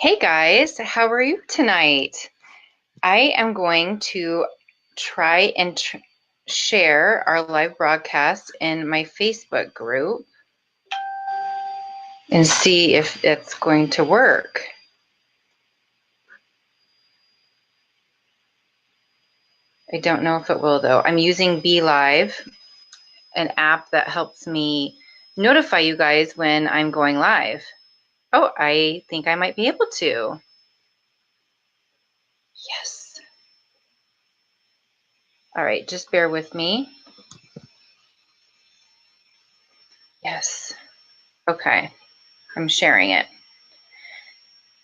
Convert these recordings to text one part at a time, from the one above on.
Hey guys, how are you tonight? I am going to try and share our live broadcast in my Facebook group and see if it's going to work. I don't know if it will though. I'm using Be Live, an app that helps me notify you guys when I'm going live. Oh, I think I might be able to. Yes. All right, just bear with me. Yes. Okay, I'm sharing it.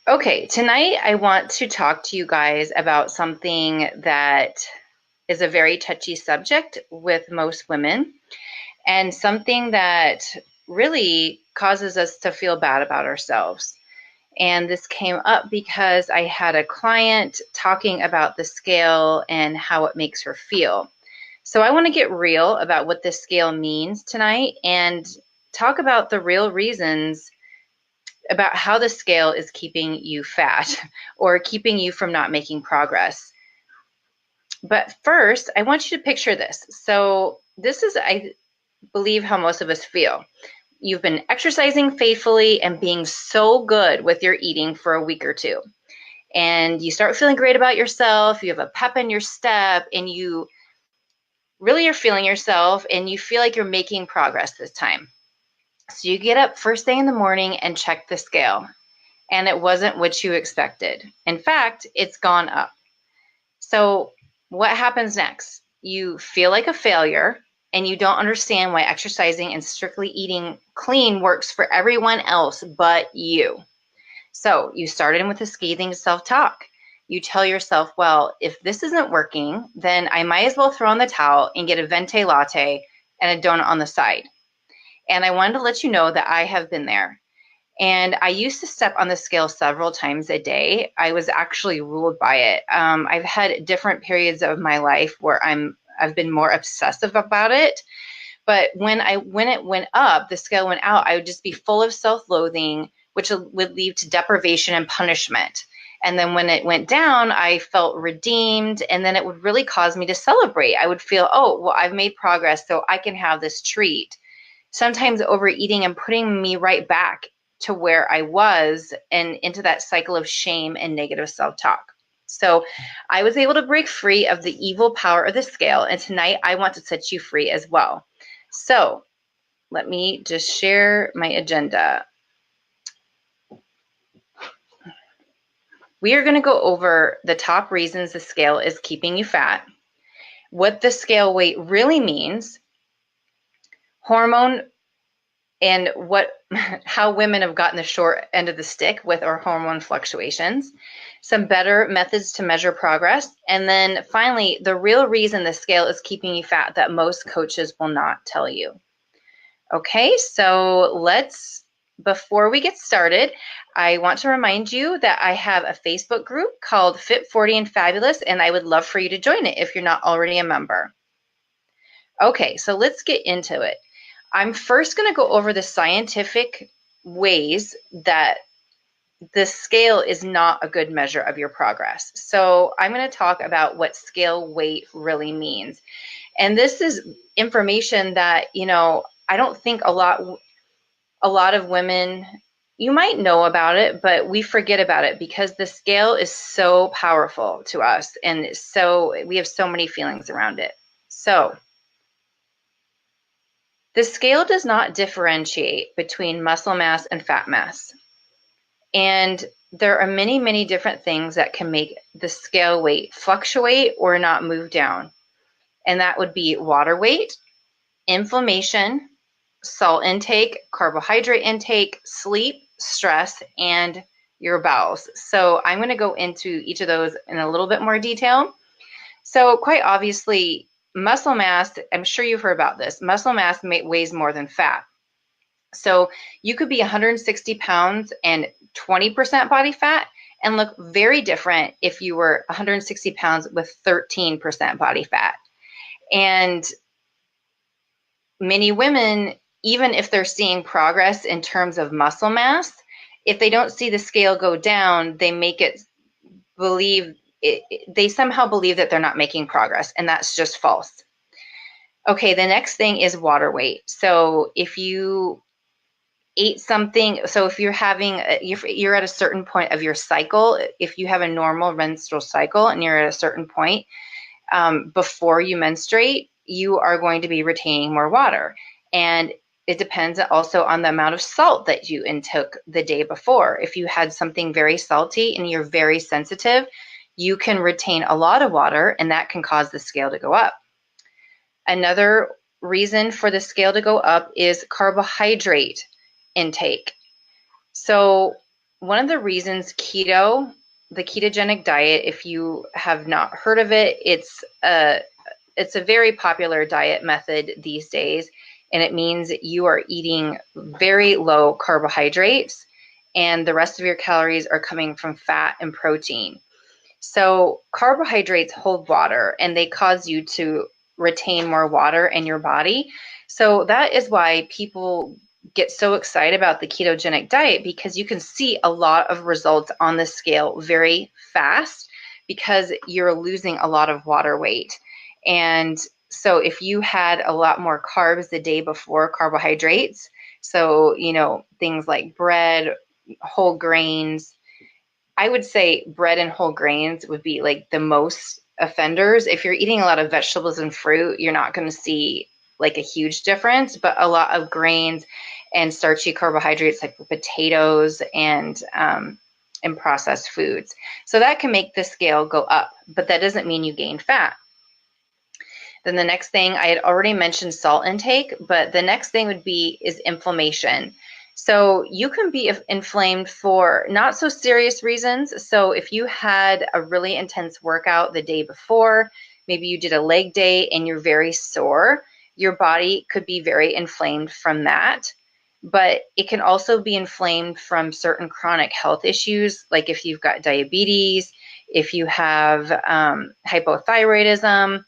Okay, tonight I want to talk to you guys about something that is a very touchy subject with most women, and something that really causes us to feel bad about ourselves. And this came up because I had a client talking about the scale and how it makes her feel. So I want to get real about what this scale means tonight and talk about the real reasons about how the scale is keeping you fat or keeping you from not making progress. But first, I want you to picture this. So this is, I believe, how most of us feel. You've been exercising faithfully and being so good with your eating for a week or two. And you start feeling great about yourself, you have a pep in your step, and you really are feeling yourself, and you feel like you're making progress this time. So you get up first thing in the morning and check the scale, and it wasn't what you expected. In fact, it's gone up. So what happens next? You feel like a failure and you don't understand why exercising and strictly eating clean works for everyone else but you. So you started with a scathing self-talk. You tell yourself, well, if this isn't working, then I might as well throw in the towel and get a venti latte and a donut on the side. And I wanted to let you know that I have been there. And I used to step on the scale several times a day. I was actually ruled by it. I've had different periods of my life where I've been more obsessive about it. But when it went up, the scale went out, I would just be full of self-loathing, which would lead to deprivation and punishment. And then when it went down, I felt redeemed, and then it would really cause me to celebrate. I would feel, oh, well, I've made progress, so I can have this treat. Sometimes overeating and putting me right back to where I was and into that cycle of shame and negative self-talk. So I was able to break free of the evil power of the scale, and tonight I want to set you free as well. So let me just share my agenda. We are going to go over the top reasons the scale is keeping you fat, what the scale weight really means, hormone and how women have gotten the short end of the stick with our hormone fluctuations, some better methods to measure progress, and then finally, the real reason the scale is keeping you fat that most coaches will not tell you. Okay, so before we get started, I want to remind you that I have a Facebook group called Fit 40 and Fabulous, and I would love for you to join it if you're not already a member. Okay, so let's get into it. I'm first going to go over the scientific ways that the scale is not a good measure of your progress. So I'm going to talk about what scale weight really means. And this is information that, I don't think a lot of women, you might know about it, but we forget about it because the scale is so powerful to us, and so we have so many feelings around it. So the scale does not differentiate between muscle mass and fat mass. And there are many, many different things that can make the scale weight fluctuate or not move down. And that would be water weight, inflammation, salt intake, carbohydrate intake, sleep, stress, and your bowels. So I'm going to go into each of those in a little bit more detail. So quite obviously, muscle mass, I'm sure you've heard about this, muscle mass weighs more than fat. So you could be 160 pounds and 20% body fat and look very different if you were 160 pounds with 13% body fat. And many women, even if they're seeing progress in terms of muscle mass, if they don't see the scale go down, they make it believe they somehow believe that they're not making progress, and that's just false. Okay, the next thing is water weight. So if you ate something, so if you're having, you're at a certain point of your cycle, if you have a normal menstrual cycle and you're at a certain point before you menstruate, you are going to be retaining more water. And it depends also on the amount of salt that you intook the day before. If you had something very salty and you're very sensitive, you can retain a lot of water, and that can cause the scale to go up. Another reason for the scale to go up is carbohydrate intake. So one of the reasons the ketogenic diet, if you have not heard of it, it's a very popular diet method these days, and it means you are eating very low carbohydrates and the rest of your calories are coming from fat and protein. So carbohydrates hold water and they cause you to retain more water in your body. So that is why people get so excited about the ketogenic diet, because you can see a lot of results on the scale very fast because you're losing a lot of water weight. And so if you had a lot more carbs the day before, carbohydrates, so, things like bread, whole grains, I would say bread and whole grains would be like the most offenders. If you're eating a lot of vegetables and fruit, you're not going to see like a huge difference, but a lot of grains and starchy carbohydrates like potatoes and processed foods. So that can make the scale go up, but that doesn't mean you gain fat. Then the next thing, I had already mentioned salt intake, but the next thing is inflammation. So you can be inflamed for not so serious reasons. So if you had a really intense workout the day before, maybe you did a leg day and you're very sore, your body could be very inflamed from that. But it can also be inflamed from certain chronic health issues, like if you've got diabetes, if you have hypothyroidism.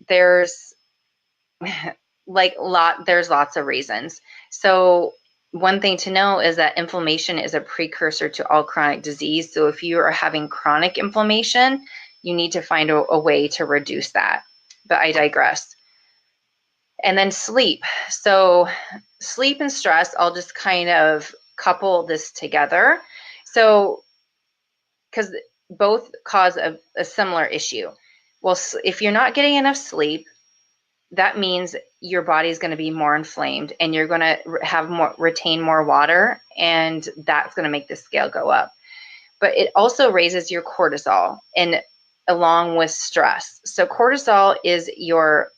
There's there's lots of reasons. So one thing to know is that inflammation is a precursor to all chronic disease. So if you are having chronic inflammation, you need to find a way to reduce that. But I digress. And then sleep. So sleep and stress, I'll just kind of couple this together. So, because both cause a similar issue. Well, if you're not getting enough sleep, that means your body is going to be more inflamed and you're going to retain more water, and that's going to make the scale go up. But it also raises your cortisol, and along with stress. So cortisol is your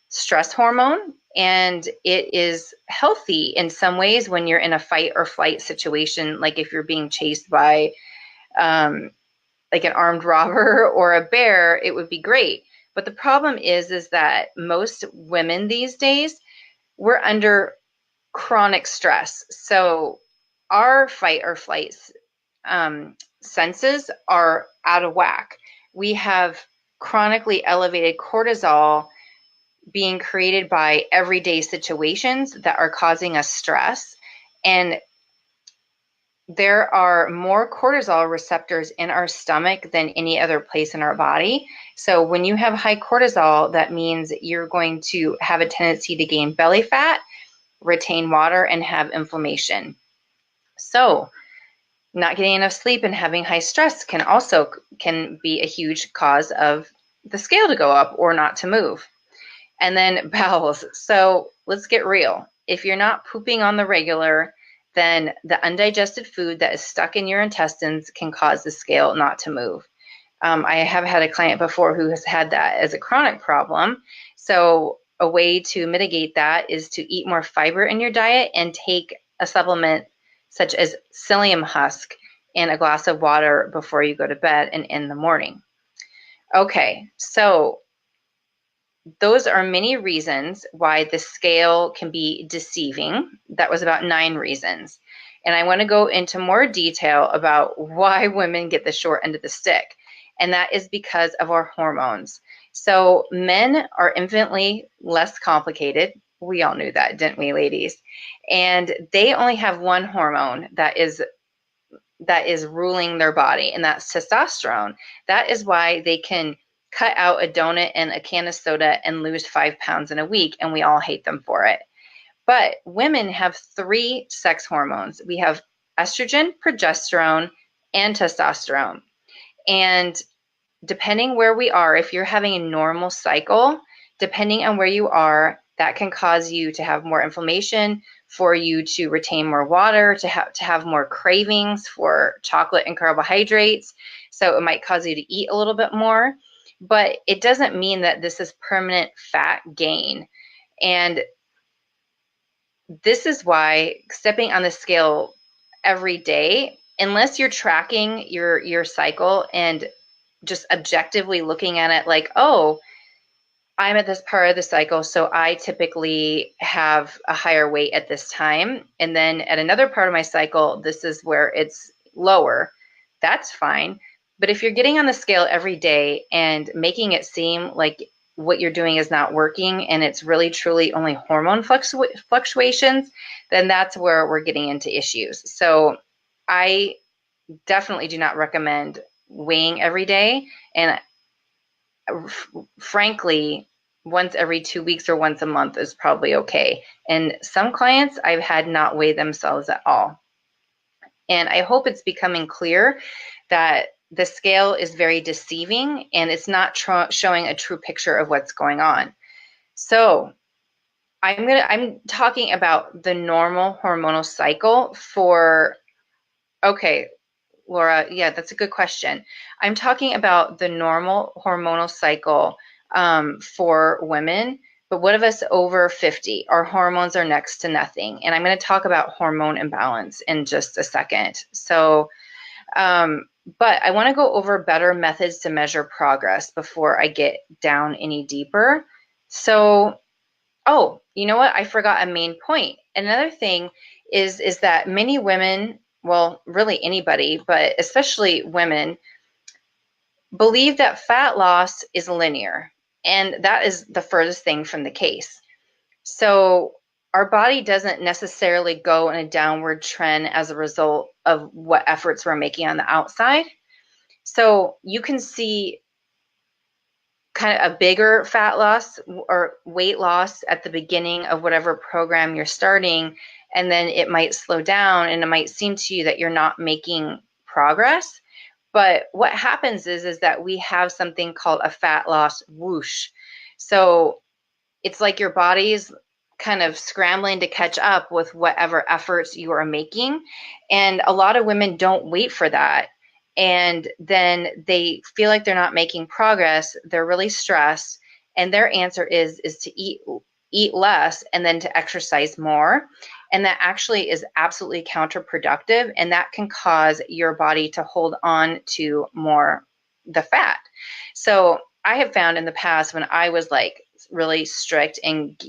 stress hormone, and it is healthy in some ways when you're in a fight or flight situation, like if you're being chased by like an armed robber or a bear, it would be great. But the problem is that most women these days, we're under chronic stress. So our fight or flight senses are out of whack. We have chronically elevated cortisol being created by everyday situations that are causing us stress. And there are more cortisol receptors in our stomach than any other place in our body. So when you have high cortisol, that means you're going to have a tendency to gain belly fat, retain water, and have inflammation. So not getting enough sleep and having high stress can be a huge cause of the scale to go up or not to move. And then bowels. So let's get real. If you're not pooping on the regular, then the undigested food that is stuck in your intestines can cause the scale not to move. I have had a client before who has had that as a chronic problem. So a way to mitigate that is to eat more fiber in your diet and take a supplement such as psyllium husk in a glass of water before you go to bed and in the morning. Okay, so those are many reasons why the scale can be deceiving. That was about 9 reasons. And I want to go into more detail about why women get the short end of the stick. And that is because of our hormones. So men are infinitely less complicated. We all knew that, didn't we, ladies? And they only have one hormone that is ruling their body, and that's testosterone. That is why they can cut out a donut and a can of soda and lose 5 pounds in a week, and we all hate them for it. But women have 3 sex hormones. We have estrogen, progesterone, and testosterone. And depending where we are, if you're having a normal cycle, depending on where you are, that can cause you to have more inflammation, for you to retain more water, to have more cravings for chocolate and carbohydrates. So it might cause you to eat a little bit more, but it doesn't mean that this is permanent fat gain. And this is why stepping on the scale every day, unless you're tracking your cycle and just objectively looking at it like, oh, I'm at this part of the cycle, so I typically have a higher weight at this time. And then at another part of my cycle, this is where it's lower. That's fine. But if you're getting on the scale every day and making it seem like what you're doing is not working and it's really truly only hormone fluctuations, then that's where we're getting into issues. So I definitely do not recommend weighing every day. And frankly, once every 2 weeks or once a month is probably okay. And some clients I've had not weigh themselves at all. And I hope it's becoming clear that the scale is very deceiving and it's not showing a true picture of what's going on. So I'm talking about the normal hormonal cycle for, okay, Laura, yeah, that's a good question. I'm talking about the normal hormonal cycle for women, but what of us over 50? Our hormones are next to nothing. And I'm going to talk about hormone imbalance in just a second. So, but I want to go over better methods to measure progress before I get down any deeper. So, oh, you know what? I forgot a main point. Another thing is that many women, well, really anybody, but especially women, believe that fat loss is linear, and that is the furthest thing from the case. So our body doesn't necessarily go in a downward trend as a result of what efforts we're making on the outside. So you can see kind of a bigger fat loss or weight loss at the beginning of whatever program you're starting, and then it might slow down and it might seem to you that you're not making progress. But what happens is that we have something called a fat loss whoosh. So it's like your body's kind of scrambling to catch up with whatever efforts you are making. And a lot of women don't wait for that. And then they feel like they're not making progress. They're really stressed. And their answer is to eat less and then to exercise more. And that actually is absolutely counterproductive. And that can cause your body to hold on to more the fat. So I have found in the past when I was like really strict and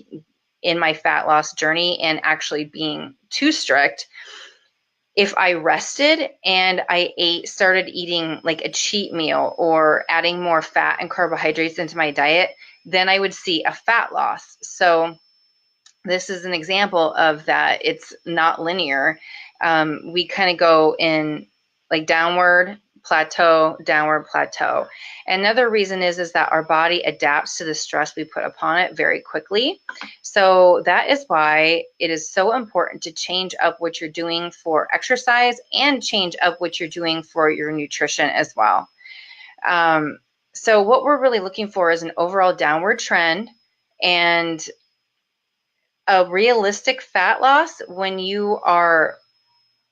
in my fat loss journey and actually being too strict, if I rested and I started eating like a cheat meal or adding more fat and carbohydrates into my diet, then I would see a fat loss. So this is an example of that. It's not linear. We kind of go in like downward plateau, downward plateau. Another reason is that our body adapts to the stress we put upon it very quickly. So that is why it is so important to change up what you're doing for exercise and change up what you're doing for your nutrition as well. So what we're really looking for is an overall downward trend and a realistic fat loss when you are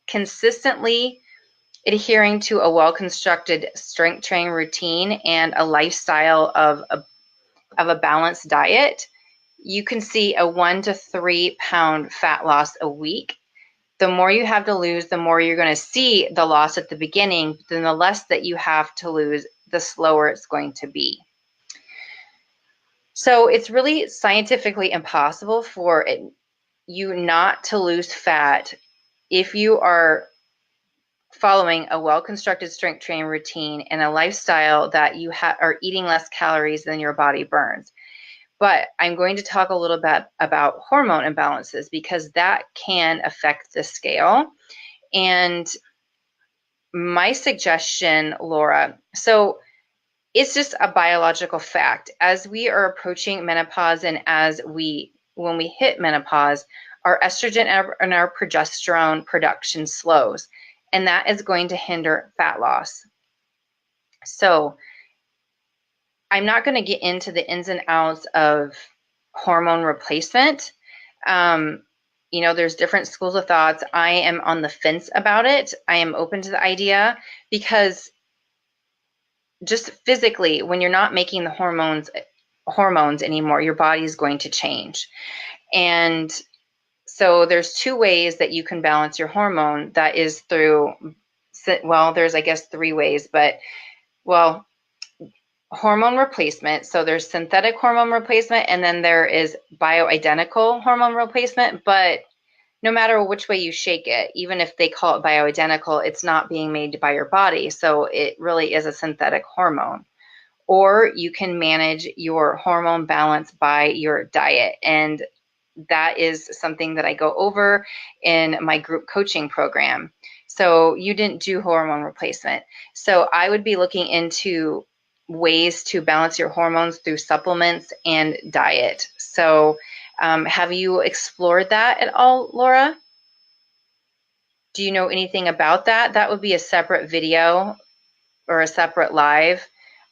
consistently adhering to a well-constructed strength training routine and a lifestyle of a balanced diet. You can see a 1 to 3 pound fat loss a week. The more you have to lose, the more you're going to see the loss at the beginning, then the less that you have to lose, the slower it's going to be. So it's really scientifically impossible for you not to lose fat if you are following a well-constructed strength training routine and a lifestyle that you are eating less calories than your body burns. But I'm going to talk a little bit about hormone imbalances because that can affect the scale. And my suggestion, Laura, so it's just a biological fact. As we are approaching menopause and when we hit menopause, our estrogen and our progesterone production slows, and that is going to hinder fat loss. So I'm not going to get into the ins and outs of hormone replacement. There's different schools of thoughts. I am on the fence about it. I am open to the idea because just physically, when you're not making the hormones anymore, your body is going to change. And so there's two ways that you can balance your hormone. That is through, well, there's, I guess, three ways, but, well, hormone replacement. So there's synthetic hormone replacement, and then there is bioidentical hormone replacement. But no matter which way you shake it, even if they call it bioidentical, it's not being made by your body. So it really is a synthetic hormone. Or you can manage your hormone balance by your diet. And that is something that I go over in my group coaching program. So you didn't do hormone replacement. So I would be looking into ways to balance your hormones through supplements and diet. So have you explored that at all, Laura? Do you know anything about that? That would be a separate video or a separate live.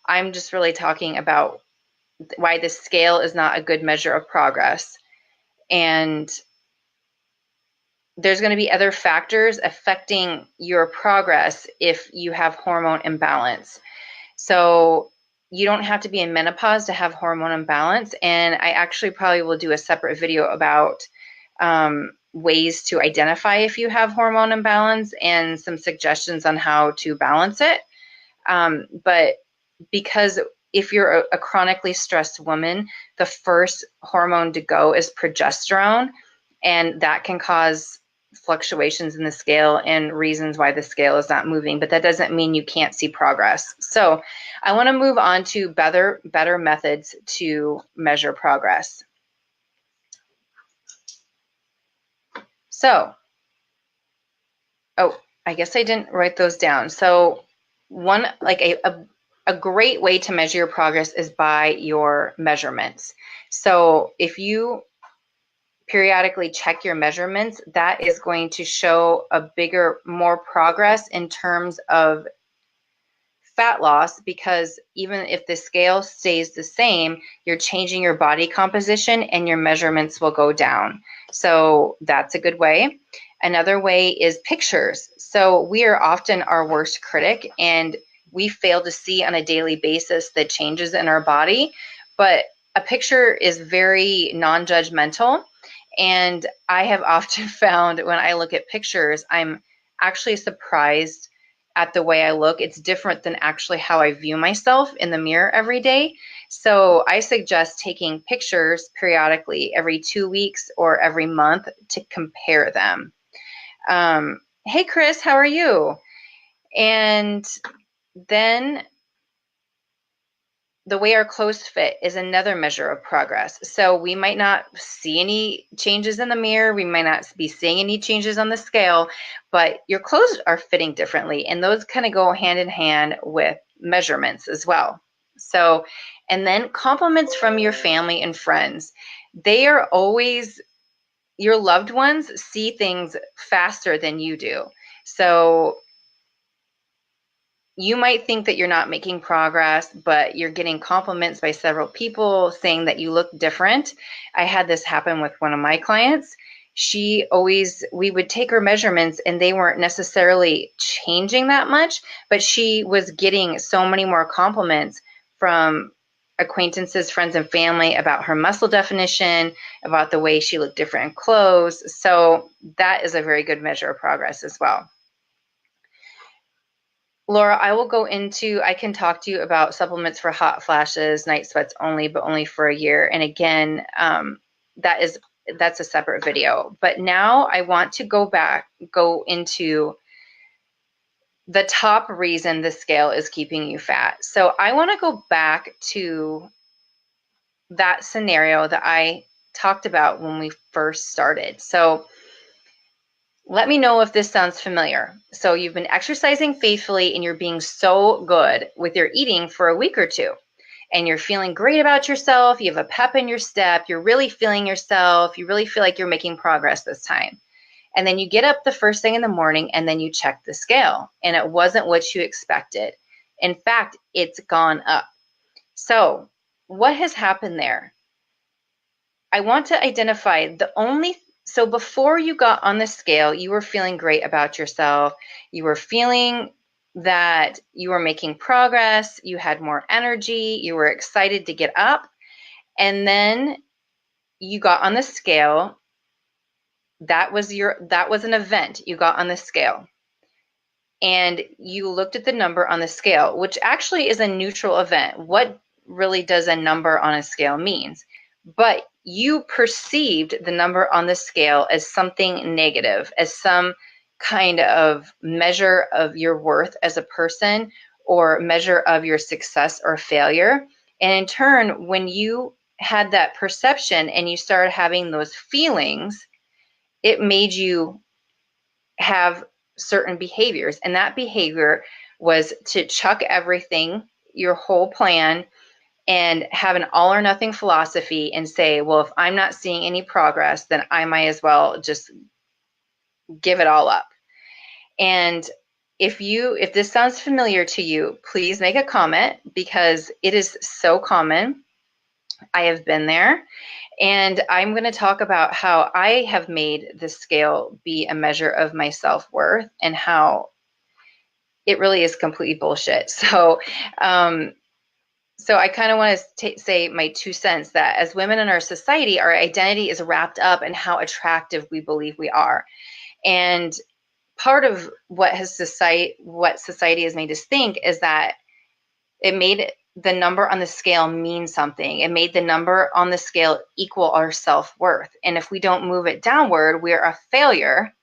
I'm just really talking about why the scale is not a good measure of progress. And there's going to be other factors affecting your progress if you have hormone imbalance. So you don't have to be in menopause to have hormone imbalance. And I actually probably will do a separate video about ways to identify if you have hormone imbalance and some suggestions on how to balance it. But because if you're a chronically stressed woman, the first hormone to go is progesterone, and that can cause fluctuations in the scale and reasons why the scale is not moving, but that doesn't mean you can't see progress. So I want to move on to better methods to measure progress. So, I guess I didn't write those down. So one, like a great way to measure your progress is by your measurements. So if you periodically check your measurements, that is going to show more progress in terms of fat loss, because even if the scale stays the same, you're changing your body composition and your measurements will go down. So that's a good way. Another way is pictures. So we are often our worst critic, and we fail to see on a daily basis the changes in our body, but a picture is very non-judgmental. And I have often found when I look at pictures, I'm actually surprised at the way I look. It's different than actually how I view myself in the mirror every day. So I suggest taking pictures periodically every 2 weeks or every month to compare them. Hey, Chris, how are you? And then the way our clothes fit is another measure of progress. So we might not see any changes in the mirror. We might not be seeing any changes on the scale, but your clothes are fitting differently. And those kind of go hand in hand with measurements as well. So, and then compliments from your family and friends. They are always, your loved ones see things faster than you do. So you might think that you're not making progress, but you're getting compliments by several people saying that you look different. I had this happen with one of my clients. We would take her measurements and they weren't necessarily changing that much, but she was getting so many more compliments from acquaintances, friends, and family about her muscle definition, about the way she looked different in clothes. So that is a very good measure of progress as well. Laura, I can talk to you about supplements for hot flashes, night sweats only, but only for a year. And again, that's a separate video. But now I want to go into the top reason the scale is keeping you fat. So I want to go back to that scenario that I talked about when we first started. So let me know if this sounds familiar. So you've been exercising faithfully and you're being so good with your eating for a week or two. And you're feeling great about yourself. You have a pep in your step. You're really feeling yourself. You really feel like you're making progress this time. And then you get up the first thing in the morning and then you check the scale. And it wasn't what you expected. In fact, it's gone up. So what has happened there? I want to identify so before you got on the scale, you were feeling great about yourself. You were feeling that you were making progress. You had more energy. You were excited to get up. And then you got on the scale. That was an event. You got on the scale. And you looked at the number on the scale, which actually is a neutral event. What really does a number on a scale means? But you perceived the number on the scale as something negative, as some kind of measure of your worth as a person or measure of your success or failure. And in turn, when you had that perception and you started having those feelings, it made you have certain behaviors. And that behavior was to chuck everything, your whole plan, and have an all or nothing philosophy and say, well, if I'm not seeing any progress, then I might as well just give it all up. And if this sounds familiar to you, please make a comment because it is so common. I have been there. And I'm going to talk about how I have made the scale be a measure of my self-worth and how it really is completely bullshit. So I kind of want to say my 2 cents that as women in our society, our identity is wrapped up in how attractive we believe we are. And part of what society has made us think is that it made the number on the scale mean something. It made the number on the scale equal our self-worth. And if we don't move it downward, we're a failure.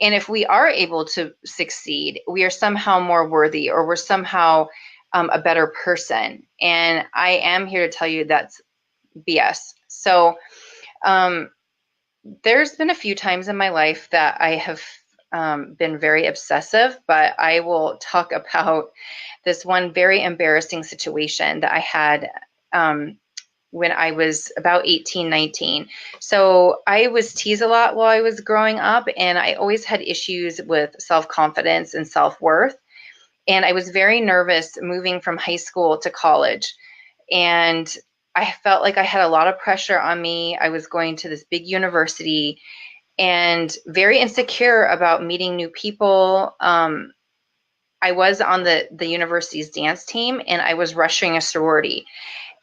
And if we are able to succeed, we are somehow more worthy or we're somehow a better person. And I am here to tell you that's BS. So there's been a few times in my life that I have been very obsessive, but I will talk about this one very embarrassing situation that I had when I was about 18, 19. So I was teased a lot while I was growing up, and I always had issues with self-confidence and self-worth. And I was very nervous moving from high school to college. And I felt like I had a lot of pressure on me. I was going to this big university and very insecure about meeting new people. I was on the university's dance team and I was rushing a sorority.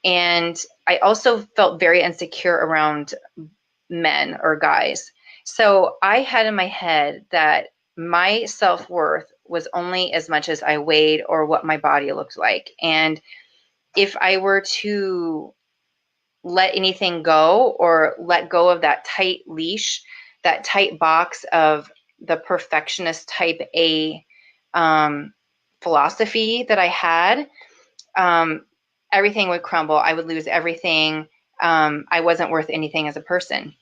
And I also felt very insecure around men or guys. So I had in my head that my self-worth was only as much as I weighed or what my body looked like. And if I were to let anything go or let go of that tight leash, that tight box of the perfectionist type A philosophy that I had, everything would crumble. I would lose everything. I wasn't worth anything as a person.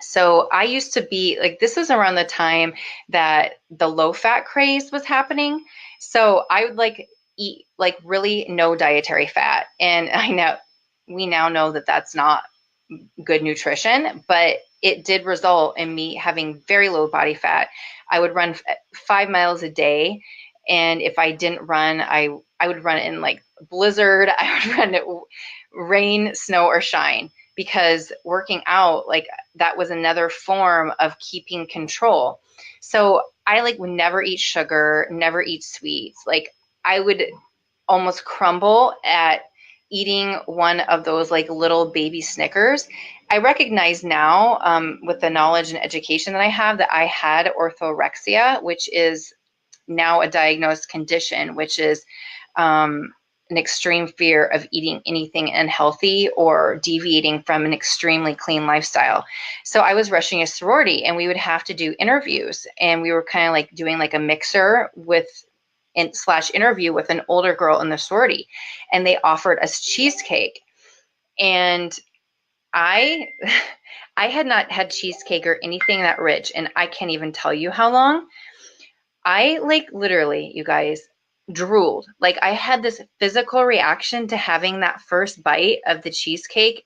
So I used to be like, this is around the time that the low fat craze was happening. So I would like eat like really no dietary fat. And we now know that that's not good nutrition, but it did result in me having very low body fat. I would run 5 miles a day. And if I didn't run, I would run in like blizzard. I would run it rain, snow, or shine, because working out, like, that was another form of keeping control. So I like would never eat sugar, never eat sweets. Like I would almost crumble at eating one of those like little baby Snickers. I recognize now with the knowledge and education that I have that I had orthorexia, which is now a diagnosed condition, which is an extreme fear of eating anything unhealthy or deviating from an extremely clean lifestyle. So I was rushing a sorority and we would have to do interviews, and we were kind of like doing like a mixer with / interview with an older girl in the sorority, and they offered us cheesecake. And I I had not had cheesecake or anything that rich, and I can't even tell you how long. I like literally, you guys, drooled. Like I had this physical reaction to having that first bite of the cheesecake.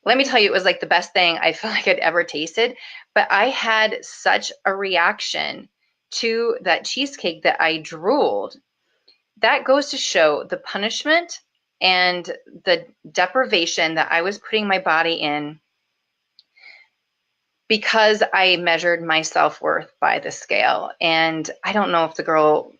Let me tell you, it was like the best thing I feel like I'd ever tasted. But I had such a reaction to that cheesecake that I drooled. That goes to show the punishment and the deprivation that I was putting my body in because I measured my self-worth by the scale. And I don't know if the girl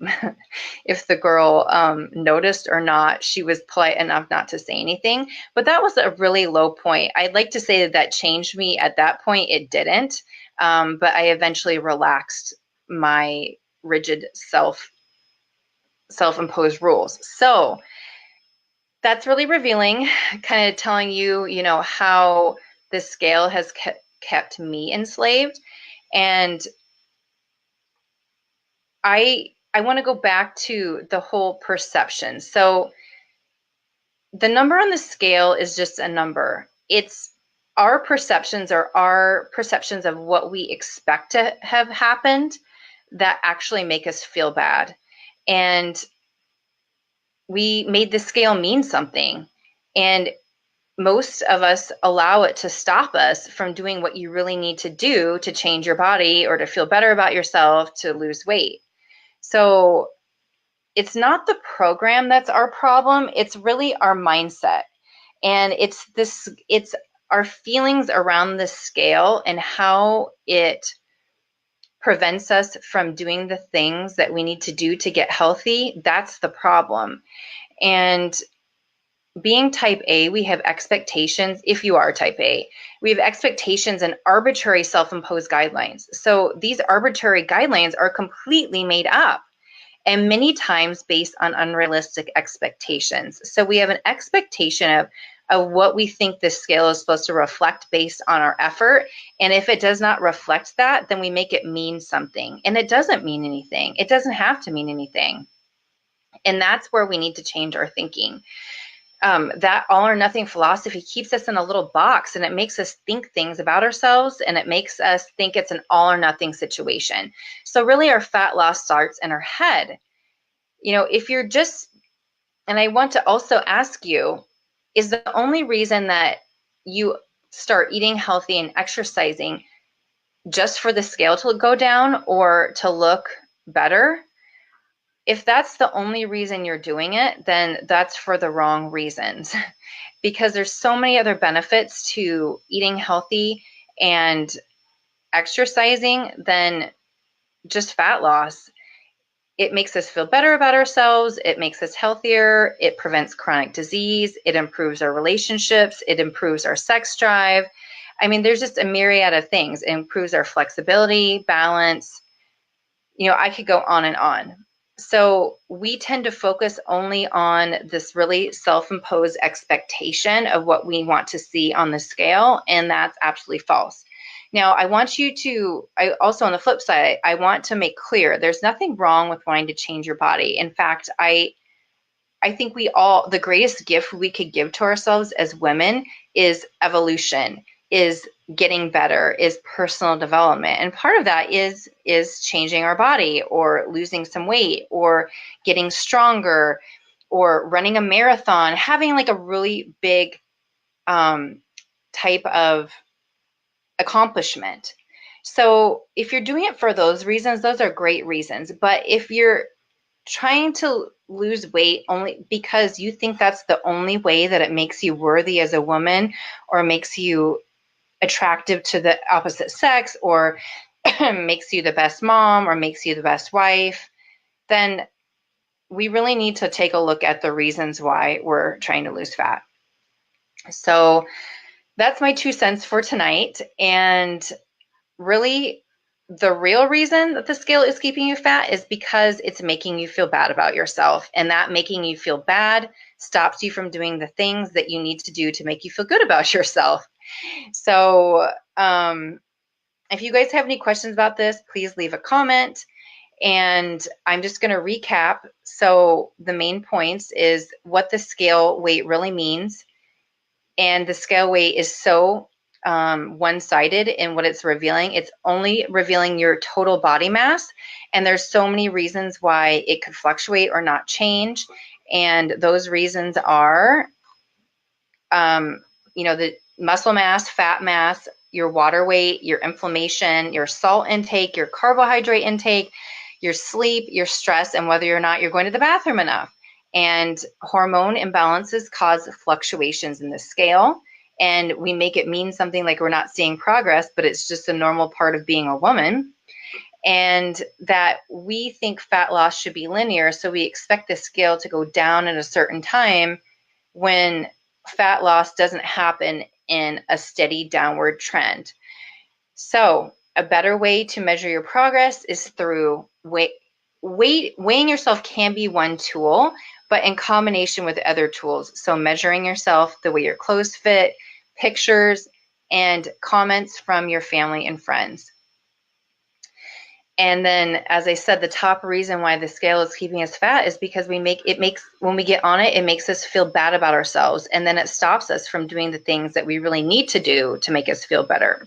if the girl noticed or not. She was polite enough not to say anything, but that was a really low point. I'd like to say that that changed me at that point. It didn't, but I eventually relaxed my rigid self-imposed rules. So that's really revealing, kind of telling you, you know, how the scale has kept me enslaved. And I want to go back to the whole perception. So the number on the scale is just a number. It's our perceptions or our perceptions of what we expect to have happened that actually make us feel bad. And we made the scale mean something. And most of us allow it to stop us from doing what you really need to do to change your body or to feel better about yourself, to lose weight. So it's not the program that's our problem, it's really our mindset. And it's our feelings around the scale and how it prevents us from doing the things that we need to do to get healthy. That's the problem. And being type A, we have expectations. If you are type A, we have expectations and arbitrary self-imposed guidelines. So these arbitrary guidelines are completely made up and many times based on unrealistic expectations. So we have an expectation of what we think this scale is supposed to reflect based on our effort. And if it does not reflect that, then we make it mean something. And it doesn't mean anything. It doesn't have to mean anything. And that's where we need to change our thinking. That all or nothing philosophy keeps us in a little box, and it makes us think things about ourselves, and it makes us think it's an all or nothing situation. So really our fat loss starts in our head. You know, if you're just, and I want to also ask you, is the only reason that you start eating healthy and exercising just for the scale to go down or to look better? If that's the only reason you're doing it, then that's for the wrong reasons. Because there's so many other benefits to eating healthy and exercising than just fat loss. It makes us feel better about ourselves. It makes us healthier. It prevents chronic disease. It improves our relationships. It improves our sex drive. I mean, there's just a myriad of things. It improves our flexibility, balance. You know, I could go on and on. So we tend to focus only on this really self-imposed expectation of what we want to see on the scale, and that's absolutely false. Now, I want you to, I also on the flip side, I want to make clear there's nothing wrong with wanting to change your body. In fact, I think we all, the greatest gift we could give to ourselves as women is evolution, is getting better, is personal development. And part of that is changing our body or losing some weight or getting stronger or running a marathon, having like a really big type of accomplishment. So if you're doing it for those reasons, those are great reasons. But if you're trying to lose weight only because you think that's the only way that it makes you worthy as a woman or makes you attractive to the opposite sex or makes you the best mom or makes you the best wife, then we really need to take a look at the reasons why we're trying to lose fat. So that's my 2 cents for tonight. And really, the real reason that the scale is keeping you fat is because it's making you feel bad about yourself. And that making you feel bad stops you from doing the things that you need to do to make you feel good about yourself. So if you guys have any questions about this, please leave a comment. And I'm just going to recap. So the main points is what the scale weight really means. And the scale weight is so one-sided in what it's revealing. It's only revealing your total body mass, and there's so many reasons why it could fluctuate or not change. And those reasons are, the muscle mass, fat mass, your water weight, your inflammation, your salt intake, your carbohydrate intake, your sleep, your stress, and whether or not you're going to the bathroom enough. And hormone imbalances cause fluctuations in the scale. And we make it mean something like we're not seeing progress, but it's just a normal part of being a woman. And that we think fat loss should be linear. So we expect the scale to go down at a certain time when fat loss doesn't happen in a steady downward trend. So a better way to measure your progress is through weighing yourself can be one tool, but in combination with other tools. So measuring yourself, the way your clothes fit, pictures, and comments from your family and friends. And then, as I said, the top reason why the scale is keeping us fat is because when we get on it, it makes us feel bad about ourselves. And then it stops us from doing the things that we really need to do to make us feel better.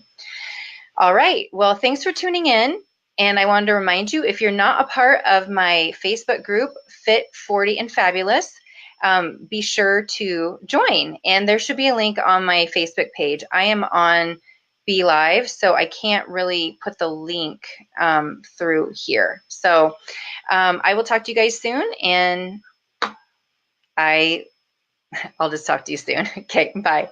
All right. Well, thanks for tuning in. And I wanted to remind you, if you're not a part of my Facebook group, Fit 40 and Fabulous, be sure to join. And there should be a link on my Facebook page. I am on Be Live, so I can't really put the link through here. So I will talk to you guys soon, and I'll just talk to you soon. Okay, bye.